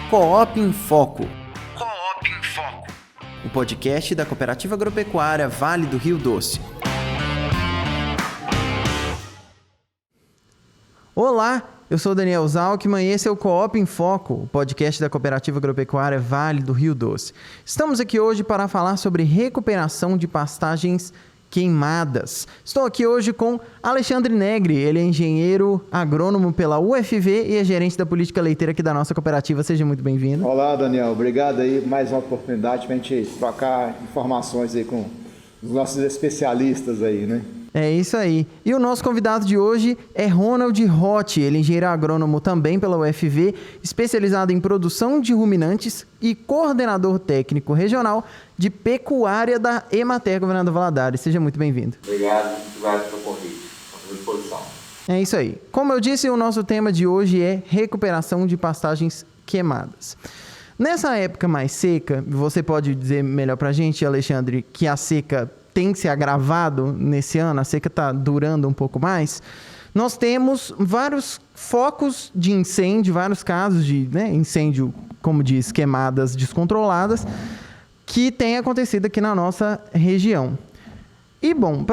Coop em Foco. Coop em Foco. O podcast da Cooperativa Agropecuária Vale do Rio Doce. Olá, eu sou Daniel Zalkman e esse é o Coop em Foco, o podcast da Cooperativa Agropecuária Vale do Rio Doce. Estamos aqui hoje para falar sobre recuperação de pastagens queimadas. Estou aqui hoje com Alexandre Negri, ele é engenheiro agrônomo pela UFV e é gerente da política leiteira aqui da nossa cooperativa. Seja muito bem-vindo. Olá, Daniel. Obrigado aí por mais uma oportunidade para a gente trocar informações aí com os nossos especialistas aí, né? É isso aí. E o nosso convidado de hoje é Ronald Rotti, ele é engenheiro agrônomo também pela UFV, especializado em produção de ruminantes e coordenador técnico regional de pecuária da Emater Governador Valadares. Seja muito bem-vindo. Obrigado pelo convite. À disposição. É isso aí. Como eu disse, o nosso tema de hoje é recuperação de pastagens queimadas. Nessa época mais seca, você pode dizer melhor pra gente, Alexandre, que a seca tem se agravado nesse ano, a seca está durando um pouco mais. Nós temos vários focos de incêndio, vários casos de incêndio, como diz, queimadas descontroladas, que tem acontecido aqui na nossa região. E bom,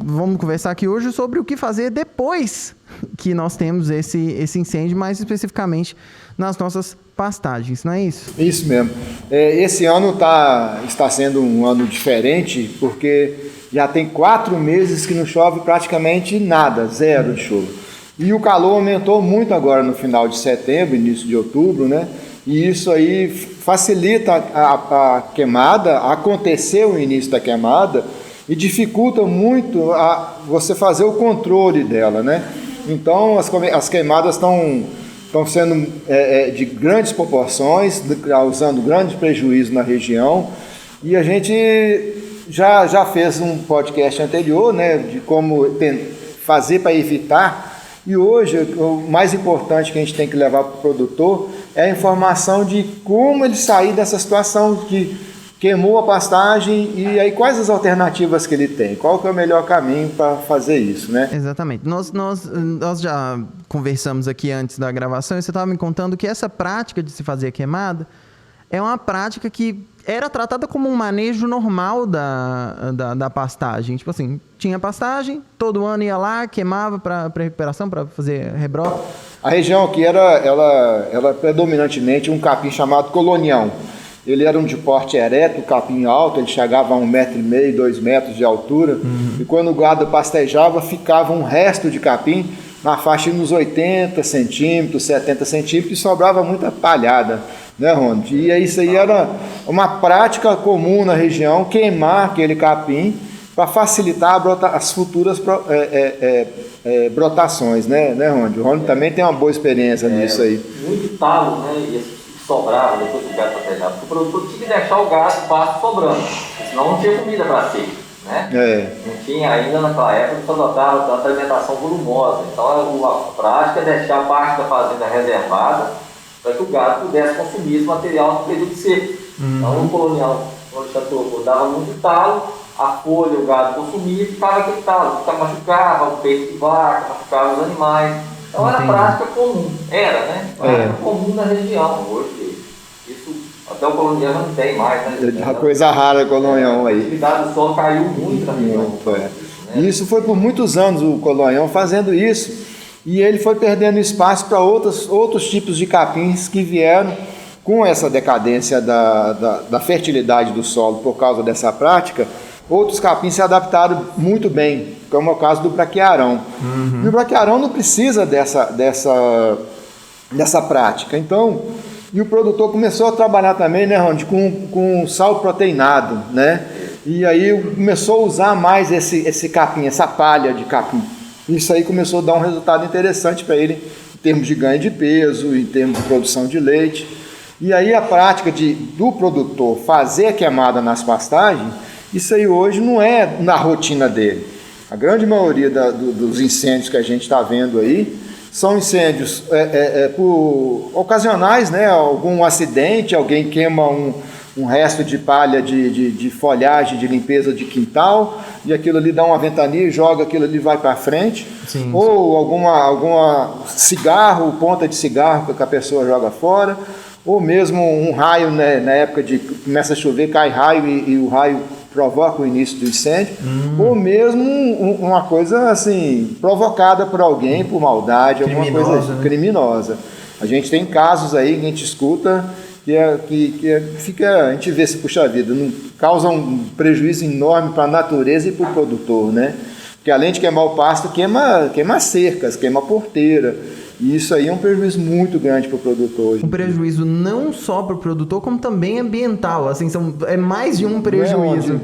vamos conversar aqui hoje sobre o que fazer depois que nós temos esse incêndio, mais especificamente nas nossas pastagens, não é isso? Isso mesmo. Esse ano está sendo um ano diferente, porque já tem 4 meses que não chove praticamente nada, zero de chuva. E o calor aumentou muito agora no final de setembro, início de outubro, né? E isso aí facilita a queimada, acontecer o início da queimada e dificulta muito você fazer o controle dela, né? Então as queimadas estão sendo de grandes proporções, causando grande prejuízo na região. E a gente já fez um podcast anterior, né, de como fazer para evitar. E hoje o mais importante que a gente tem que levar para o produtor é a informação de como ele sair dessa situação que queimou a pastagem e aí quais as alternativas que ele tem, qual que é o melhor caminho para fazer isso, né? Exatamente. Nós já conversamos aqui antes da gravação e você estava me contando que essa prática de se fazer queimada é uma prática que era tratada como um manejo normal da pastagem. Tipo assim, tinha pastagem, todo ano ia lá, queimava para recuperação, para fazer rebrote. A região aqui ela predominantemente um capim chamado colonião. Ele era um de porte ereto, capim alto, ele chegava a 1,5 m, 2 metros de altura. Uhum. E quando o gado pastejava, ficava um resto de capim na faixa de uns 80 centímetros, 70 centímetros, e sobrava muita palhada, né, Ronald? E isso aí era uma prática comum na região, queimar aquele capim para facilitar as futuras brotações, né, Ronald? O Ronald também tem uma boa experiência nisso aí. Muito talo, né? Sobrava depois do gado pastejava, porque o produtor tinha que deixar o gado pasto sobrando, senão não tinha comida para si, né? Não tinha ainda naquela época, só adotava tanta alimentação volumosa. Então a prática é deixar parte da fazenda reservada para que o gado pudesse consumir esse material no período seco. Então o colonial, quando já dava muito talo, a folha o gado consumia e ficava aquele talo, machucava o peito de vaca, machucava os animais. Então era prática comum, prática comum na região. Hoje, isso até o colonial não tem mais, né? É uma coisa rara o colonial aí. A atividade do solo caiu muito na região. E isso foi por muitos anos o colonial fazendo isso. E ele foi perdendo espaço para outros tipos de capins que vieram com essa decadência da fertilidade do solo por causa dessa prática. Outros capins se adaptaram muito bem, como é o caso do braquiarão. Uhum. E o braquiarão não precisa dessa prática. Então, e o produtor começou a trabalhar também, né, Ronald, com sal proteinado, né? E aí começou a usar mais esse capim, essa palha de capim. Isso aí começou a dar um resultado interessante para ele em termos de ganho de peso, em termos de produção de leite. E aí a prática do produtor fazer a queimada nas pastagens, isso aí hoje não é na rotina dele. A grande maioria dos incêndios que a gente está vendo aí são incêndios ocasionais, né? Algum acidente, alguém queima um resto de palha de folhagem, de limpeza de quintal, e aquilo ali dá uma ventania, joga aquilo ali, vai para frente. Sim. Ou alguma cigarro, ponta de cigarro que a pessoa joga fora, ou mesmo um raio, né, na época de começa a chover, cai raio e o raio provoca o início do incêndio, ou mesmo uma coisa assim, provocada por alguém, por maldade, alguma coisa criminosa. A gente tem casos aí que a gente escuta a gente vê se puxa vida, não, causa um prejuízo enorme para a natureza e para o produtor, né? Porque além de queimar o pasto, queima cercas, queima porteira. E isso aí é um prejuízo muito grande para o produtor. Um prejuízo não só para o produtor, como também ambiental. Assim, é mais de um prejuízo.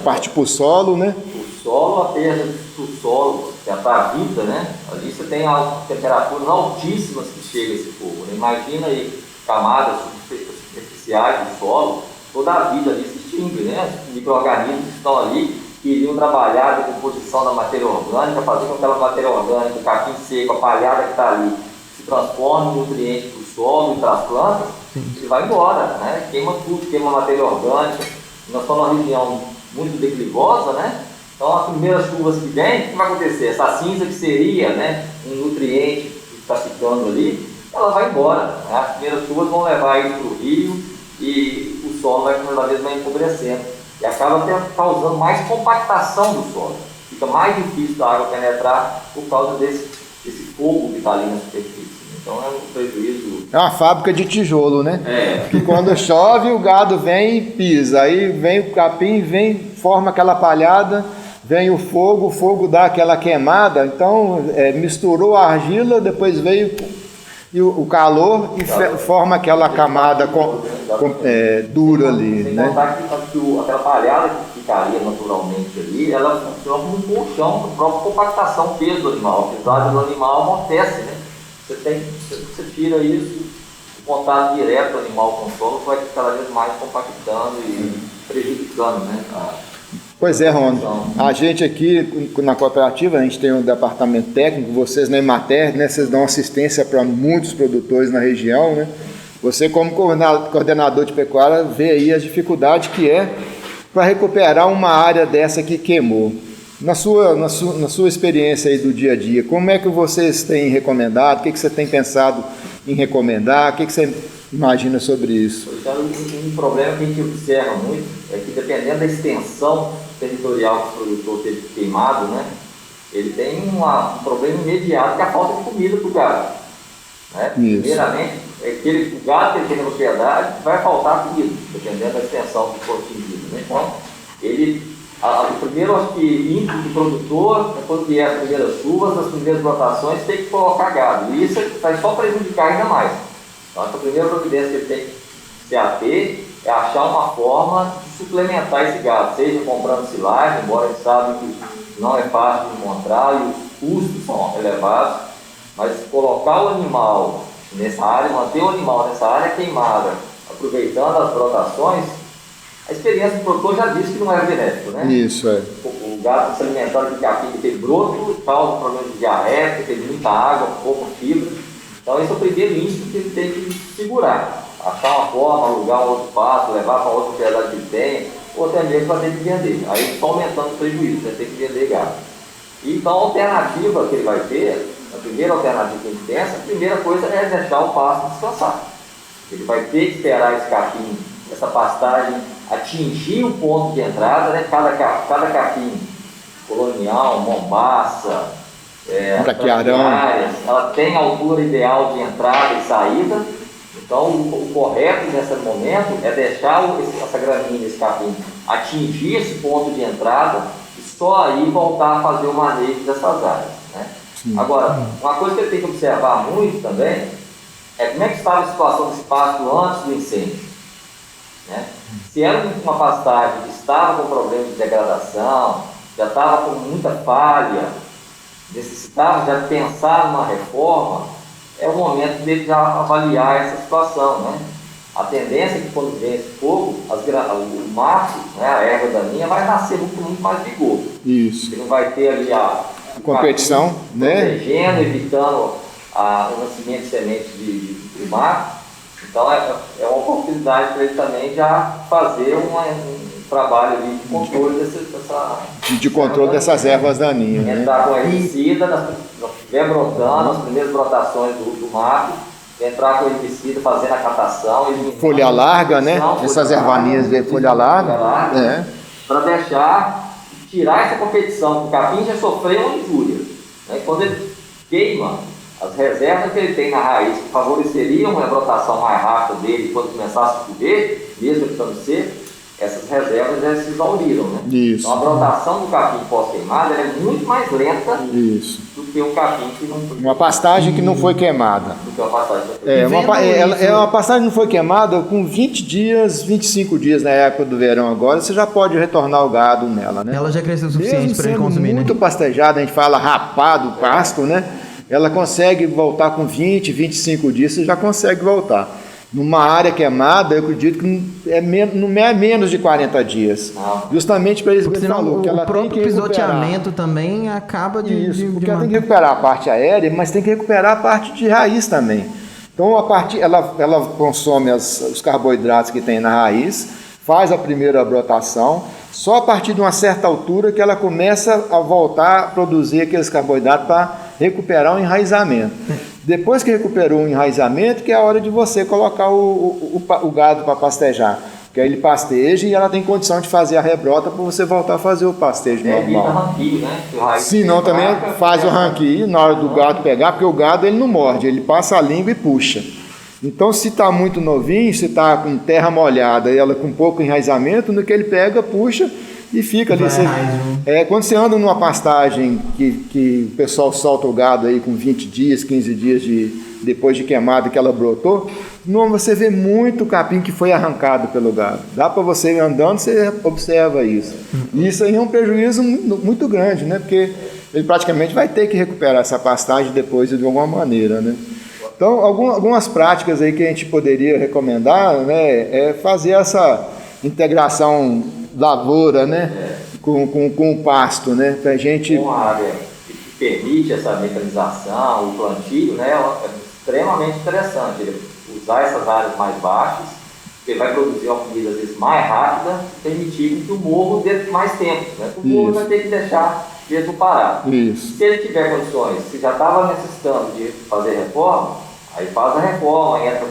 Parte para o solo, né? O solo, a perda do solo, que é para a vida, né? Ali você tem temperaturas altíssimas que chega esse fogo. Né? Imagina aí camadas superficiais do solo, toda a vida ali se extingue, né? Os micro-organismos que estão ali iriam trabalhar a decomposição da matéria orgânica, fazer com que aquela matéria orgânica, o capim seco, a palhada que está ali, se transforme em nutriente para o solo e para as plantas, e vai embora, né? Queima tudo, queima a matéria orgânica. Nós estamos numa região muito declivosa, né? Então, as primeiras chuvas que vêm, o que vai acontecer? Essa cinza que seria, né, um nutriente que está ficando ali, ela vai embora. Né? As primeiras chuvas vão levar isso para o rio e o solo vai cada vez mais empobrecendo. E acaba causando mais compactação do solo. Fica mais difícil da água penetrar por causa desse fogo que está ali na superfície. Então é um prejuízo. É uma fábrica de tijolo, né? É. Que quando chove o gado vem e pisa. Aí vem o capim, forma aquela palhada, vem o fogo dá aquela queimada. Então misturou a argila, depois veio o calor e forma aquela camada dura ali. Sem né? contar que aquela palhada que ficaria naturalmente ali, ela funciona como um colchão para a própria compactação, peso do animal. Apesar do animal amortece, né? Você tira isso, o contato direto do animal com o solo vai cada vez mais compactando e prejudicando, né? Pois é, Ronaldo. A gente aqui na cooperativa, a gente tem um departamento técnico, vocês na Emater, né, vocês dão assistência para muitos produtores na região, né? Você como coordenador de pecuária vê aí as dificuldades que é para recuperar uma área dessa que queimou. Na sua experiência aí do dia a dia, como é que vocês têm recomendado? O que você tem pensado em recomendar? O que você imagina sobre isso? Um problema que a gente observa muito é que, dependendo da extensão territorial que o produtor teve queimado, né, ele tem um problema imediato, que é a falta de comida para o gado. Né? Primeiramente, o gado que ele tem na propriedade vai faltar comida, dependendo da extensão que for atingida. Né? Então, o primeiro ímpeto do produtor, quando vier as primeiras chuvas, as primeiras plantações, tem que colocar gado. E isso vai só prejudicar ainda mais. Então, a primeira providência que ele tem que se ater é achar uma forma de suplementar esse gado, seja comprando silagem, embora a gente sabe que não é fácil de encontrar e os custos são elevados, mas colocar o animal nessa área, manter o animal nessa área queimada, aproveitando as brotações, a experiência do produtor já disse que não era benéfico, né? Isso, é. O gado se alimentando de capim que tem broto, causa problema de diarreia, que tem muita água, pouca fibra. Então esse é o primeiro índice que ele tem que segurar. Achar uma forma, alugar um outro pasto, levar para outra propriedade que ele tenha, ou até mesmo para ter que vender. Aí está aumentando o prejuízo, vai ter que vender gado. Então a alternativa que ele vai ter, a primeira alternativa que a gente pensa, a primeira coisa é deixar o pasto descansar. Ele vai ter que esperar esse capim, essa pastagem, atingir o ponto de entrada, né? Cada capim colonial, mombaça, ela tem a altura ideal de entrada e saída. Então o correto nesse momento é deixar essa gramínea, esse capim, atingir esse ponto de entrada e só aí voltar a fazer o manejo dessas áreas. Né? Agora, uma coisa que eu tenho que observar muito também é como é que estava a situação desse pasto antes do incêndio. Né? Se era uma pastagem que estava com problema de degradação, já estava com muita falha, necessitava já pensar numa reforma, é o momento dele já avaliar essa situação. Né? A tendência é que quando vem esse fogo, o mato, né, a erva daninha, vai nascer com muito mais vigor. Isso. Ele não vai ter ali a competição, né? Protegendo, evitando o nascimento de sementes de mato. Então é uma oportunidade para ele também já fazer um trabalho ali de controle dessas ervas daninhas. Entrar com herbicida, estiver brotando, as primeiras brotações do mato, entrar com o herbicida, fazendo a catação. Folha larga, né? Essas ervaninhas de folha larga. Para tirar essa competição, porque o capim já sofreu uma injúria. Né? Quando ele queima, as reservas que ele tem na raiz, que favoreceriam uma brotação mais rápida dele quando começasse a chover, mesmo ele estando seco, essas reservas já se exauriram, né? Isso. Então a brotação do capim pós-queimada é muito mais lenta do que um capim que não foi. Uma pastagem que não foi queimada. Do que uma pastagem que foi uma pastagem que não foi queimada com 20 dias, 25 dias na época do verão agora, você já pode retornar o gado nela, né? Ela já cresceu o suficiente para ele consumir, muito né? pastejada, a gente fala rapado o pasto, né? Ela consegue voltar com 20, 25 dias, você já consegue voltar. Numa área queimada, eu acredito que não é menos de 40 dias. Justamente para isso que ele falou. Que ela o próprio pisoteamento também acaba de... Isso, porque ela tem que recuperar a parte aérea, mas tem que recuperar a parte de raiz também. Então, ela consome os carboidratos que tem na raiz, faz a primeira brotação, só a partir de uma certa altura que ela começa a voltar a produzir aqueles carboidratos para recuperar o enraizamento. Depois que recuperou o enraizamento, que é a hora de você colocar o gado para pastejar. Porque aí ele pasteja e ela tem condição de fazer a rebrota para você voltar a fazer o pastejo normal. Ranquio, né? Se não, também faz o ranquio na hora do gado pegar, porque o gado ele não morde, ele passa a língua e puxa. Então, se está muito novinho, se está com terra molhada e ela com pouco enraizamento, no que ele pega, puxa e fica ali. Quando você anda numa pastagem que o pessoal solta o gado aí com 20 dias, 15 dias depois de queimada que ela brotou, você vê muito capim que foi arrancado pelo gado. Dá para você ir andando, você observa isso. E isso aí é um prejuízo muito grande, né? Porque ele praticamente vai ter que recuperar essa pastagem depois de alguma maneira, né? Então, algumas práticas aí que a gente poderia recomendar, né, é fazer essa integração lavoura, né, com o pasto, né, pra gente... Uma área que permite essa mecanização, o plantio, né, é extremamente interessante. Ele usar essas áreas mais baixas, porque vai produzir uma comida às vezes mais rápida, permitindo que o morro dê mais tempo, né, o morro vai ter que deixar mesmo parado. Isso. Se ele tiver condições, se já estava necessitando de fazer reforma, aí faz a reforma, entra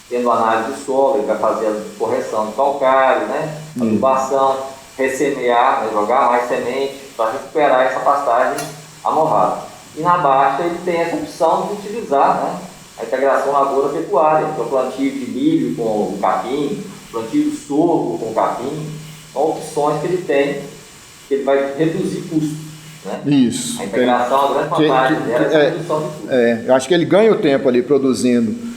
tendo análise de solo, ele vai fazer a correção de calcário, né? Adubação, ressemear, né? Jogar mais semente para recuperar essa pastagem amorrada. E na baixa ele tem essa opção de utilizar, né, a integração lavoura-pecuária, que é o plantio de milho com o capim, plantio de sorgo com o capim, são opções que ele tem, que ele vai reduzir custos. Né? Isso. A integração, a grande vantagem dela é a redução de custos. Eu acho que ele ganha o tempo ali produzindo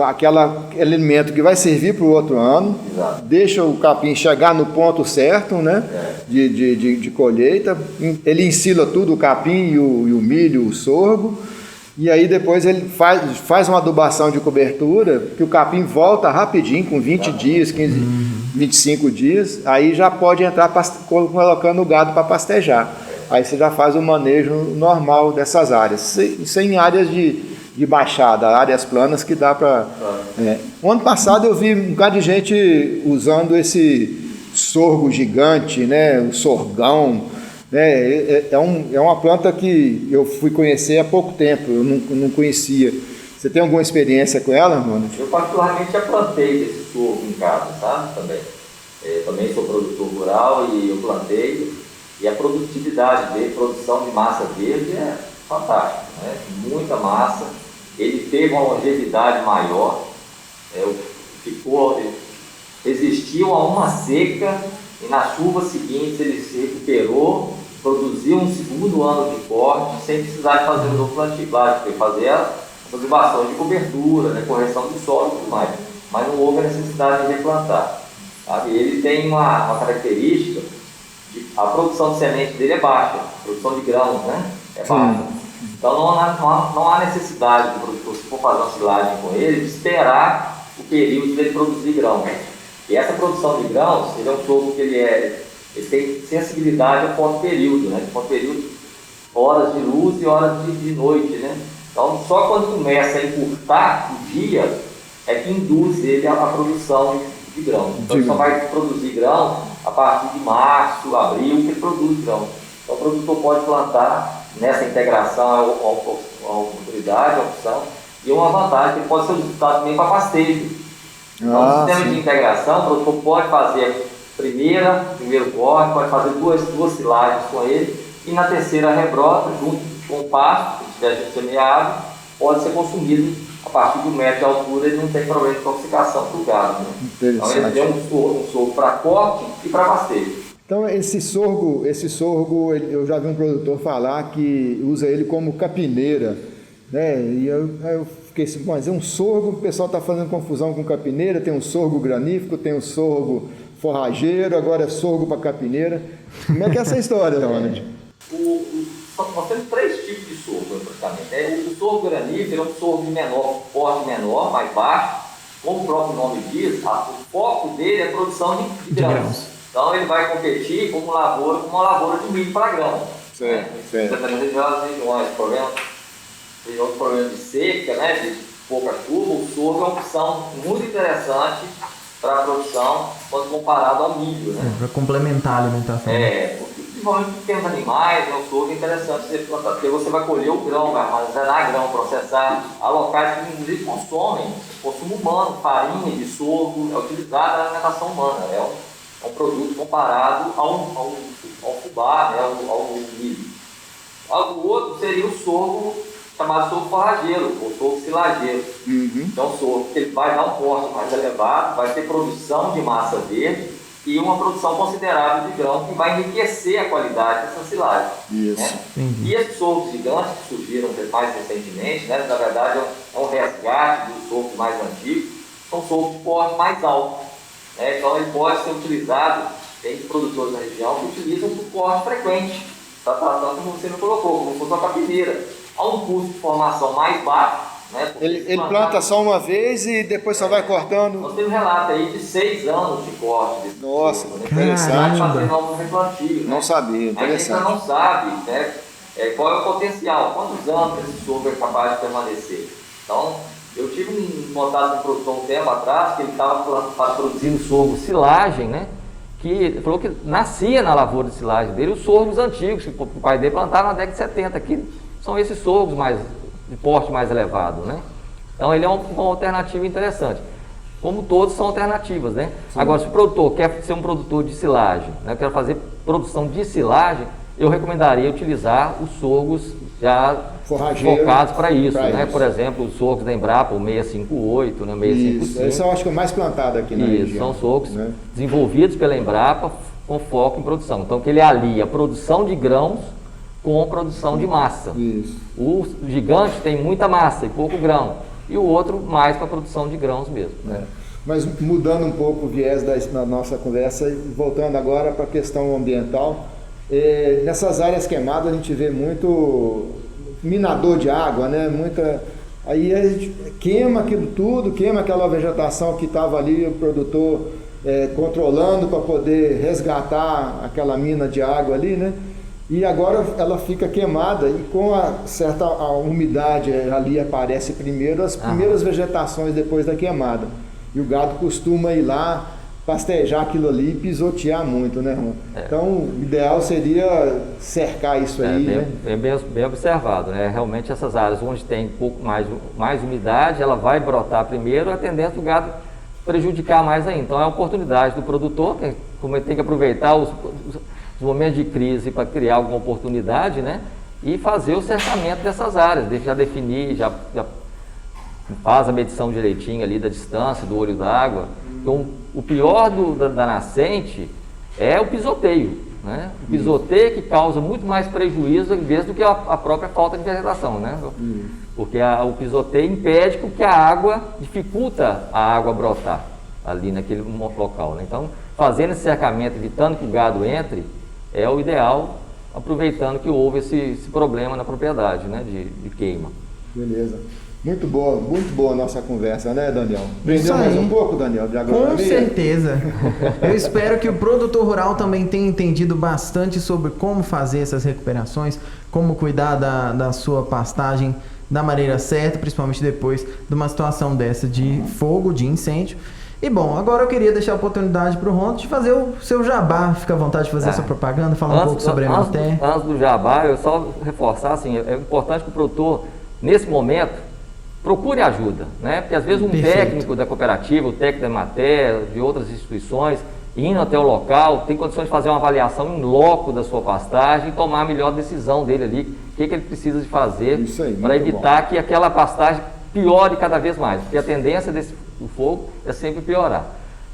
aquele alimento que vai servir para o outro ano. Exato. Deixa o capim chegar no ponto certo, né? De colheita, ele ensila tudo, o capim e o milho, o sorgo, e aí depois ele faz uma adubação de cobertura, que o capim volta rapidinho, com 20 dias, 15, 25 dias, aí já pode entrar colocando o gado para pastejar. Aí você já faz o manejo normal dessas áreas, isso em áreas de baixada, áreas planas que dá para... O ano passado eu vi um bocado de gente usando esse sorgo gigante, né? O sorgão, né? É uma planta que eu fui conhecer há pouco tempo, eu não conhecia. Você tem alguma experiência com ela, mano? Eu particularmente já plantei esse sorgo em casa, tá? Também sou produtor rural e eu plantei, e a produtividade dele, produção de massa verde é fantástica, né? Muita massa. Ele teve uma longevidade maior, resistiu a uma seca, e nas chuvas seguintes ele se recuperou, produziu um segundo ano de corte, sem precisar de fazer um novo plantio, claro, porque fazer a adubação de cobertura, né, correção de solo e tudo mais, mas não houve a necessidade de replantar. Sabe? Ele tem uma característica, a produção de semente dele é baixa, a produção de grãos, né, é baixa. Então não há necessidade do produtor, se for fazer uma silagem com ele, de esperar o período de ele produzir grãos. E essa produção de grãos, ele é um sorgo que ele tem sensibilidade ao ponto período, né? Ponto período, horas de luz e horas de noite, né? Então só quando começa a encurtar o dia é que induz ele à produção de grãos. Então ele só vai produzir grão a partir de março, abril, que ele produz grão. Então o produtor pode plantar nessa integração, a oportunidade, a opção E uma vantagem que ele pode ser usado também para pastejo. Então, o sistema de integração, o produtor pode fazer primeiro corte, pode fazer duas silagens com ele, e na terceira rebrota, junto com o pasto, que estiver junto semeado, pode ser consumido a partir de 1 metro de altura e não tem problema de intoxicação do gado. Né? Então ele tem um sorgo para corte e para pastejo. Então esse sorgo, eu já vi um produtor falar que usa ele como capineira, né? E eu fiquei assim, mas é um sorgo, o pessoal está fazendo confusão com capineira, tem um sorgo granífico, tem um sorgo forrageiro, agora é sorgo para capineira. Como é que é essa história, Ronald? Nós temos 3 tipos de sorgo, praticamente. O sorgo granífero é um sorgo de menor, porte menor, mais baixo. Como o próprio nome diz, o foco dele é a produção de grãos. Então ele vai competir com uma lavoura de milho para grão. Certo. Dependendo das regiões, problema de seca, né, de pouca chuva, o sorgo é uma opção muito interessante para a produção quando comparado ao milho. Né? Para complementar a alimentação. Principalmente pequenos animais, o sorgo é interessante ser plantado, porque você vai colher o grão, vai armazenar grão, processar. Há locais que inclusive consomem consumo humano, farinha de sorgo, é utilizada na alimentação humana. É um produto comparado ao fubá, né, ao milho. O outro seria o sorgo chamado sorgo forrageiro, ou sorgo silageiro. Então o sorgo ele vai dar um porte mais elevado, vai ter produção de massa verde, e uma produção considerável de grão que vai enriquecer a qualidade dessa silagem. Isso. Né? E esses sorgos gigantes que surgiram mais recentemente, né, na verdade é um resgate dos sorgos mais antigos, são sorgos de porte mais alto. Né? Então ele pode ser utilizado, tem produtores na região que utilizam por porte frequente, tanto como você me colocou, como se fosse uma capineira. Há um custo de formação mais baixo. Né? Ele planta só uma vez e depois só vai cortando? Nós temos um relato aí de 6 anos de corte. Nossa, sorgo, né? interessante. Fazer novos replantios, né? Não sabia, interessante. A gente ainda não sabe, né, qual é o potencial, quantos anos esse sorgo é capaz de permanecer. Então, eu tive um contato com um produtor um tempo atrás, que ele estava produzindo sorgo silagem, né? Que ele falou que nascia na lavoura de silagem dele os sorgos antigos, que o pai dele plantava na década de 70, que são esses sorgos de porte mais elevado, né? Então ele é uma alternativa interessante. Como todos são alternativas, né? Sim. Agora, se o produtor quer ser um produtor de silagem, né, quer fazer produção de silagem, eu recomendaria utilizar os sorgos já focados para isso, né? Isso. Por exemplo, os sorgos da Embrapa, o 658, né, o 655. Isso, esse eu acho que é o mais plantado aqui na região. São sorgos, né, desenvolvidos pela Embrapa com foco em produção. Então, que ele alia a produção de grãos com produção de massa. Isso. O gigante tem muita massa e pouco grão, e o outro mais para produção de grãos mesmo. Né? Mas mudando um pouco o viés da nossa conversa e voltando agora para a questão ambiental, nessas áreas queimadas a gente vê muito minador de água, né? Aí a gente queima aquilo tudo, queima aquela vegetação que estava ali, o produtor controlando para poder resgatar aquela mina de água ali, né? E agora ela fica queimada e com a umidade ali aparece primeiro as primeiras vegetações depois da queimada. E o gado costuma ir lá, pastejar aquilo ali e pisotear muito, né, Ron? Então, o ideal seria cercar isso aí, né? Bem observado, né? Realmente essas áreas onde tem um pouco mais umidade, ela vai brotar primeiro, a tendência do gado prejudicar mais ainda. Então, é a oportunidade do produtor, como ele tem que aproveitar os momentos de crise para criar alguma oportunidade, né? E fazer o cercamento dessas áreas, já definir, já faz a medição direitinho ali da distância, do olho d'água. Então, o pior da nascente é o pisoteio, né? O pisoteio que causa muito mais prejuízo em vez do que a própria falta de vegetação, né? Porque o pisoteio impede que a água, dificulta a água brotar ali naquele local, né? Então, fazendo esse cercamento, evitando que o gado entre, é o ideal, aproveitando que houve esse problema na propriedade, né, de queima. Beleza. Muito boa a nossa conversa, né, Daniel? Aprendeu mais um pouco, Daniel, de agronomia? Com certeza. Eu espero que o produtor rural também tenha entendido bastante sobre como fazer essas recuperações, como cuidar da sua pastagem da maneira certa, principalmente depois de uma situação dessa de fogo, de incêndio. E bom, agora eu queria deixar a oportunidade para o Ronald de fazer o seu jabá. Fica à vontade de fazer essa propaganda, falar um pouco sobre a Antes do jabá, eu só reforçar, assim, é importante que o produtor, nesse momento, procure ajuda, né? Porque às vezes um Perfeito. técnico da cooperativa, o técnico da Emater, de outras instituições, indo até o local, tem condições de fazer uma avaliação em loco da sua pastagem e tomar a melhor decisão dele ali, o que ele precisa de fazer para evitar que aquela pastagem piore cada vez mais, porque a tendência do fogo é sempre piorar.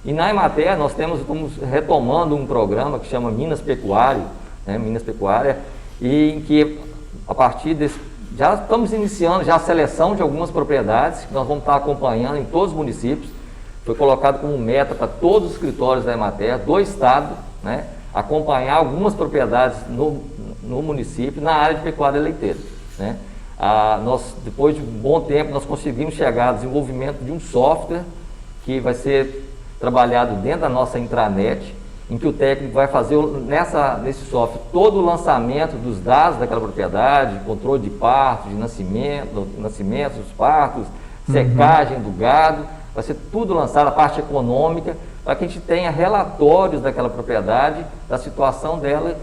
E na Emater nós estamos retomando um programa que chama Minas Pecuário, né? Minas Pecuária, e em que a partir desse, já estamos iniciando já a seleção de algumas propriedades que nós vamos estar acompanhando em todos os municípios. Foi colocado como meta para todos os escritórios da Emater do estado, né, acompanhar algumas propriedades no município na área de pecuária leiteira, né. Nós, depois de um bom tempo, nós conseguimos chegar ao desenvolvimento de um software que vai ser trabalhado dentro da nossa intranet, em que o técnico vai fazer nesse software todo o lançamento dos dados daquela propriedade, controle de partos, de nascimentos dos partos, secagem do gado, vai ser tudo lançado, a parte econômica, para que a gente tenha relatórios daquela propriedade, da situação dela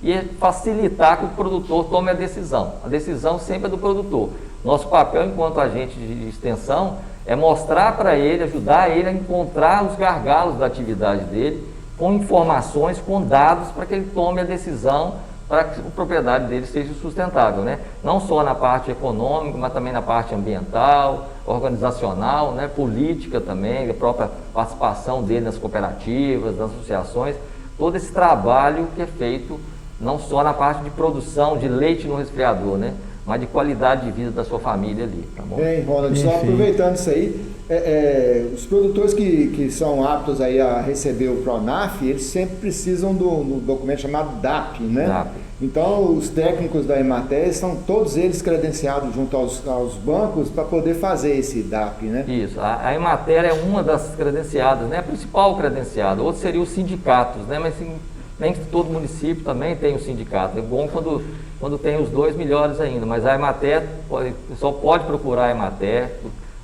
e facilitar que o produtor tome a decisão. A decisão sempre é do produtor. Nosso papel enquanto agente de extensão é mostrar para ele, ajudar ele a encontrar os gargalos da atividade dele, com informações, com dados, para que ele tome a decisão para que a propriedade dele seja sustentável, né? Não só na parte econômica, mas também na parte ambiental, organizacional, né? Política também, a própria participação dele nas cooperativas, nas associações, todo esse trabalho que é feito não só na parte de produção de leite no resfriador, né? Mas de qualidade de vida da sua família ali, tá bom? Bem, Ronald, só aproveitando isso aí, os produtores que são aptos aí a receber o Pronaf, eles sempre precisam do documento chamado DAP, né? DAP. Então, os técnicos da Emater estão todos eles credenciados junto aos bancos para poder fazer esse DAP, né? Isso, a Emater é uma das credenciadas, né? A principal credenciada, outro seria os sindicatos, né? Mas nem todo município também tem um sindicato. É bom quando tem os dois, melhores ainda, mas a Emater, só pode procurar a Emater,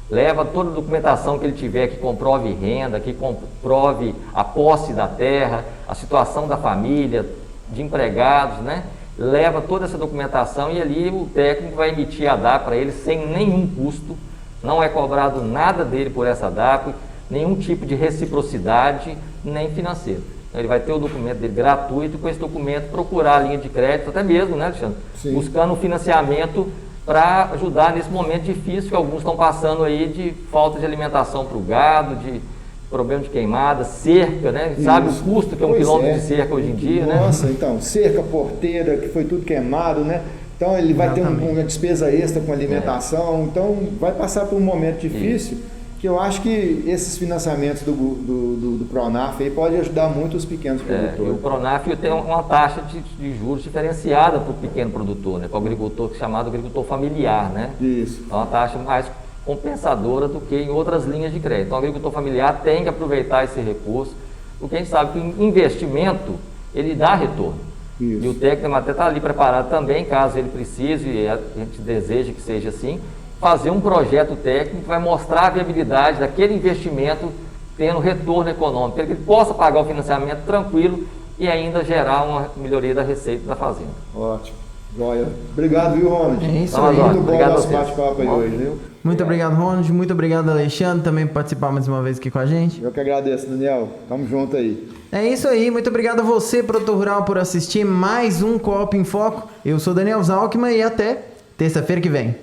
leva toda a documentação que ele tiver, que comprove renda, que comprove a posse da terra, a situação da família, de empregados, né? Leva toda essa documentação e ali o técnico vai emitir a DAP para ele sem nenhum custo, não é cobrado nada dele por essa DAP, nenhum tipo de reciprocidade, nem financeiro. Ele vai ter o documento dele gratuito e com esse documento procurar a linha de crédito, até mesmo, né, Alexandre? Sim. Buscando um financiamento para ajudar nesse momento difícil que alguns estão passando aí de falta de alimentação para o gado, de problema de queimada, cerca, né? Sabe o custo que é um quilômetro de cerca hoje em dia, né? Nossa, então, cerca, porteira, que foi tudo queimado, né? Então ele vai ter uma despesa extra com alimentação, então vai passar por um momento difícil. Que eu acho que esses financiamentos do Pronaf aí pode ajudar muito os pequenos produtores. E o Pronaf tem uma taxa de juros diferenciada para o pequeno produtor, né? Para o agricultor, chamado agricultor familiar, né? Isso. É uma taxa mais compensadora do que em outras linhas de crédito. Então o agricultor familiar tem que aproveitar esse recurso, porque a gente sabe que o investimento, ele dá retorno. Isso. E o técnico até está ali preparado também, caso ele precise, e a gente deseja que seja assim, fazer um projeto técnico que vai mostrar a viabilidade daquele investimento tendo retorno econômico, para que ele possa pagar o financiamento tranquilo e ainda gerar uma melhoria da receita da fazenda. Ótimo. Joia. Obrigado, viu, Ronald? É isso aí. Muito bom o nosso bate-papo aí hoje, viu? Muito obrigado, Ronald. Muito obrigado, Alexandre, também por participar mais uma vez aqui com a gente. Eu que agradeço, Daniel. Tamo junto aí. É isso aí. Muito obrigado a você, produtor rural, por assistir mais um Coop em Foco. Eu sou Daniel Zalkman e até terça-feira que vem.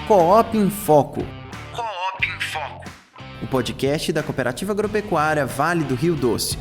Coop em Foco. Coop em Foco. O podcast da Cooperativa Agropecuária Vale do Rio Doce.